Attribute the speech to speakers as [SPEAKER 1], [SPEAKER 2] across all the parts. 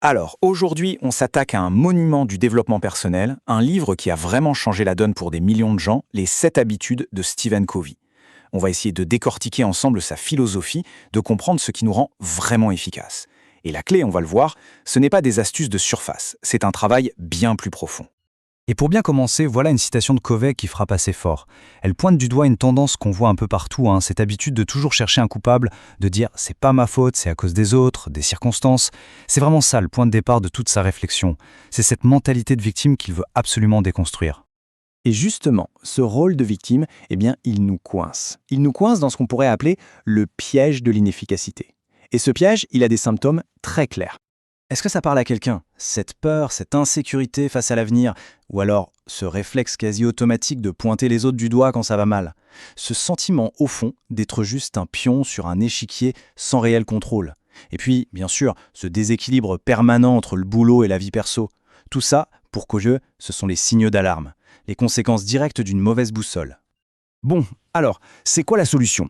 [SPEAKER 1] Alors, aujourd'hui, on s'attaque à un monument du développement personnel, un livre qui a vraiment changé la donne pour des millions de gens, Les 7 habitudes de Stephen Covey. On va essayer de décortiquer ensemble sa philosophie, de comprendre ce qui nous rend vraiment efficaces. Et la clé, on va le voir, ce n'est pas des astuces de surface, c'est un travail bien plus profond.
[SPEAKER 2] Et pour bien commencer, voilà une citation de Covey qui frappe assez fort. Elle pointe du doigt une tendance qu'on voit un peu partout, cette habitude de toujours chercher un coupable, de dire c'est pas ma faute, c'est à cause des autres, des circonstances. C'est vraiment ça le point de départ de toute sa réflexion. C'est cette mentalité de victime qu'il veut absolument déconstruire.
[SPEAKER 3] Et justement, ce rôle de victime, il nous coince. Il nous coince dans ce qu'on pourrait appeler le piège de l'inefficacité. Et ce piège, il a des symptômes très clairs. Est-ce que ça parle à quelqu'un? Cette peur, cette insécurité face à l'avenir? Ou alors ce réflexe quasi automatique de pointer les autres du doigt quand ça va mal? Ce sentiment, au fond, d'être juste un pion sur un échiquier sans réel contrôle. Et puis, bien sûr, ce déséquilibre permanent entre le boulot et la vie perso. Tout ça, pour Covey, ce sont les signaux d'alarme, les conséquences directes d'une mauvaise boussole. Bon, alors, c'est quoi la solution?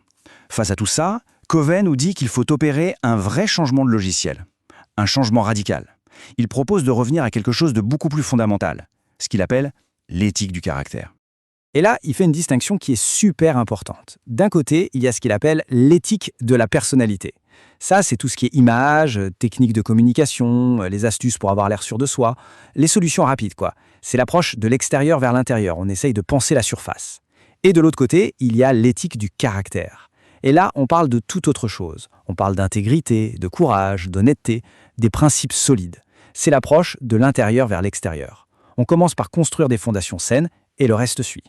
[SPEAKER 3] Face à tout ça, Covey nous dit qu'il faut opérer un vrai changement de logiciel. Un changement radical. Il propose de revenir à quelque chose de beaucoup plus fondamental, ce qu'il appelle l'éthique du caractère.
[SPEAKER 2] Et là, il fait une distinction qui est super importante. D'un côté, il y a ce qu'il appelle l'éthique de la personnalité. Ça, c'est tout ce qui est image, technique de communication, les astuces pour avoir l'air sûr de soi, les solutions rapides, quoi. C'est l'approche de l'extérieur vers l'intérieur, on essaye de penser la surface. Et de l'autre côté, il y a l'éthique du caractère. Et là, on parle de toute autre chose. On parle d'intégrité, de courage, d'honnêteté, des principes solides. C'est l'approche de l'intérieur vers l'extérieur. On commence par construire des fondations saines et le reste suit.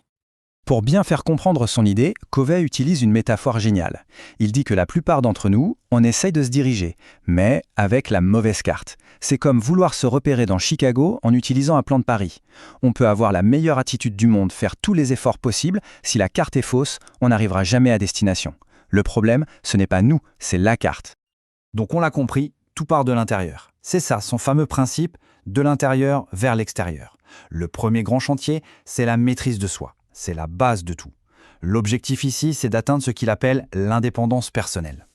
[SPEAKER 2] Pour bien faire comprendre son idée, Covey utilise une métaphore géniale. Il dit que la plupart d'entre nous, on essaye de se diriger, mais avec la mauvaise carte. C'est comme vouloir se repérer dans Chicago en utilisant un plan de Paris. On peut avoir la meilleure attitude du monde, faire tous les efforts possibles, si la carte est fausse, on n'arrivera jamais à destination. Le problème, ce n'est pas nous, c'est la carte. Donc on l'a compris, tout part de l'intérieur. C'est ça, son fameux principe, de l'intérieur vers l'extérieur. Le premier grand chantier, c'est la maîtrise de soi. C'est la base de tout. L'objectif ici, c'est d'atteindre ce qu'il appelle l'indépendance personnelle.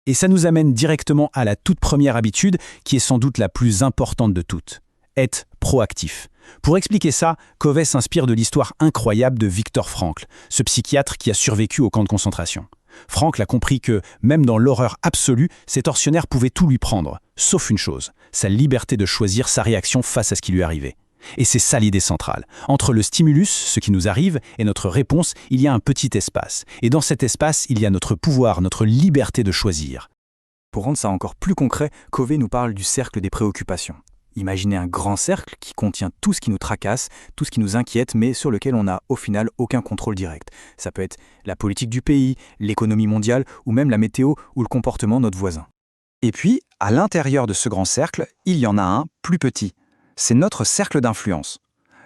[SPEAKER 2] Et ça nous amène directement à la toute première habitude, qui est sans doute la plus importante de toutes. Être proactif. Pour expliquer ça, Covey s'inspire de l'histoire incroyable de Viktor Frankl, ce psychiatre qui a survécu au camp de concentration. Frankl a compris que, même dans l'horreur absolue, ces tortionnaires pouvaient tout lui prendre, sauf une chose, sa liberté de choisir sa réaction face à ce qui lui arrivait. Et c'est ça l'idée centrale. Entre le stimulus, ce qui nous arrive, et notre réponse, il y a un petit espace. Et dans cet espace, il y a notre pouvoir, notre liberté de choisir. Pour rendre ça encore plus concret, Covey nous parle du cercle des préoccupations. Imaginez un grand cercle qui contient tout ce qui nous tracasse, tout ce qui nous inquiète, mais sur lequel on n'a au final aucun contrôle direct. Ça peut être la politique du pays, l'économie mondiale, ou même la météo ou le comportement de notre voisin. Et puis, à l'intérieur de ce grand cercle, il y en a un plus petit. C'est notre cercle d'influence.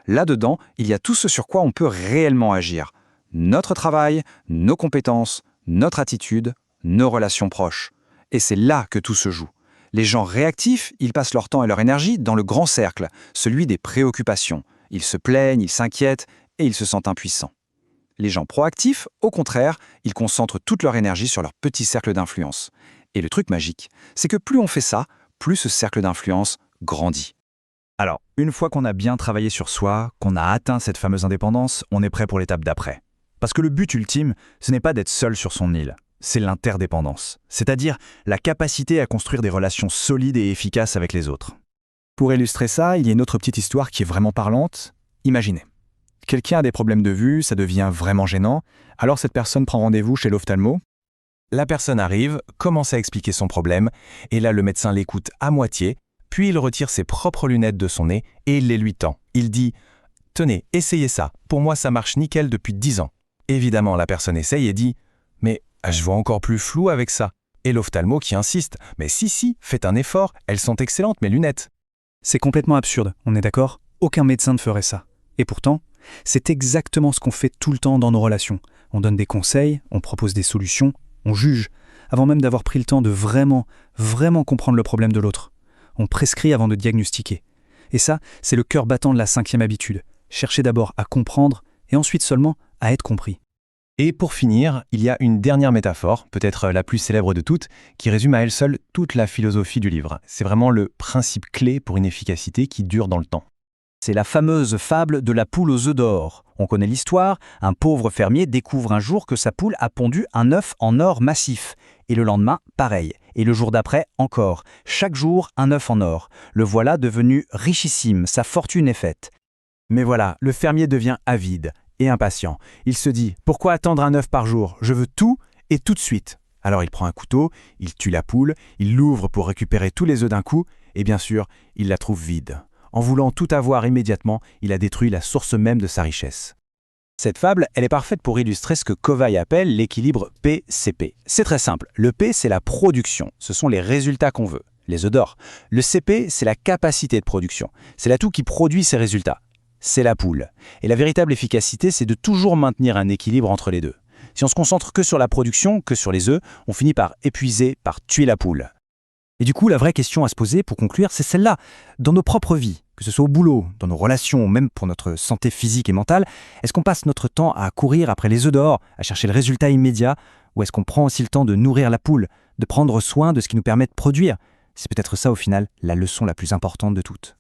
[SPEAKER 2] Là-dedans, il y a tout ce sur quoi on peut réellement agir. Notre travail, nos compétences, notre attitude, nos relations proches. Et c'est là que tout se joue. Les gens réactifs, ils passent leur temps et leur énergie dans le grand cercle, celui des préoccupations. Ils se plaignent, ils s'inquiètent et ils se sentent impuissants. Les gens proactifs, au contraire, ils concentrent toute leur énergie sur leur petit cercle d'influence. Et le truc magique, c'est que plus on fait ça, plus ce cercle d'influence grandit. Alors, une fois qu'on a bien travaillé sur soi, qu'on a atteint cette fameuse indépendance, on est prêt pour l'étape d'après. Parce que le but ultime, ce n'est pas d'être seul sur son île. C'est l'interdépendance, c'est-à-dire la capacité à construire des relations solides et efficaces avec les autres. Pour illustrer ça, il y a une autre petite histoire qui est vraiment parlante. Imaginez, quelqu'un a des problèmes de vue, ça devient vraiment gênant, alors cette personne prend rendez-vous chez l'ophtalmo. La personne arrive, commence à expliquer son problème, et là le médecin l'écoute à moitié, puis il retire ses propres lunettes de son nez et il les lui tend. Il dit « Tenez, essayez ça, pour moi ça marche nickel depuis 10 ans ». Évidemment, la personne essaye et dit « Mais je vois encore plus flou avec ça ». Et l'ophtalmo qui insiste « Mais si, faites un effort, elles sont excellentes mes lunettes ». C'est complètement absurde, on est d'accord? Aucun médecin ne ferait ça. Et pourtant, c'est exactement ce qu'on fait tout le temps dans nos relations. On donne des conseils, on propose des solutions, on juge, avant même d'avoir pris le temps de vraiment comprendre le problème de l'autre. On prescrit avant de diagnostiquer. Et ça, c'est le cœur battant de la 5e habitude. Chercher d'abord à comprendre et ensuite seulement à être compris.
[SPEAKER 3] Et pour finir, il y a une dernière métaphore, peut-être la plus célèbre de toutes, qui résume à elle seule toute la philosophie du livre. C'est vraiment le principe clé pour une efficacité qui dure dans le temps.
[SPEAKER 2] C'est la fameuse fable de la poule aux œufs d'or. On connaît l'histoire, un pauvre fermier découvre un jour que sa poule a pondu un œuf en or massif. Et le lendemain, pareil. Et le jour d'après, encore. Chaque jour, un œuf en or. Le voilà devenu richissime, sa fortune est faite. Mais voilà, le fermier devient avide et impatient. Il se dit « Pourquoi attendre un œuf par jour? Je veux tout et tout de suite !» Alors il prend un couteau, il tue la poule, il l'ouvre pour récupérer tous les œufs d'un coup, et bien sûr, il la trouve vide. En voulant tout avoir immédiatement, il a détruit la source même de sa richesse.
[SPEAKER 3] Cette fable, elle est parfaite pour illustrer ce que Covey appelle l'équilibre P-CP. C'est très simple. Le P, c'est la production. Ce sont les résultats qu'on veut, les œufs d'or. Le CP, c'est la capacité de production. C'est l'atout qui produit ces résultats. C'est la poule. Et la véritable efficacité, c'est de toujours maintenir un équilibre entre les deux. Si on se concentre que sur la production, que sur les œufs, on finit par épuiser, par tuer la poule.
[SPEAKER 2] Et du coup, la vraie question à se poser pour conclure, c'est celle-là. Dans nos propres vies, que ce soit au boulot, dans nos relations, même pour notre santé physique et mentale, est-ce qu'on passe notre temps à courir après les œufs d'or, à chercher le résultat immédiat, ou est-ce qu'on prend aussi le temps de nourrir la poule, de prendre soin de ce qui nous permet de produire? C'est peut-être ça au final la leçon la plus importante de toutes.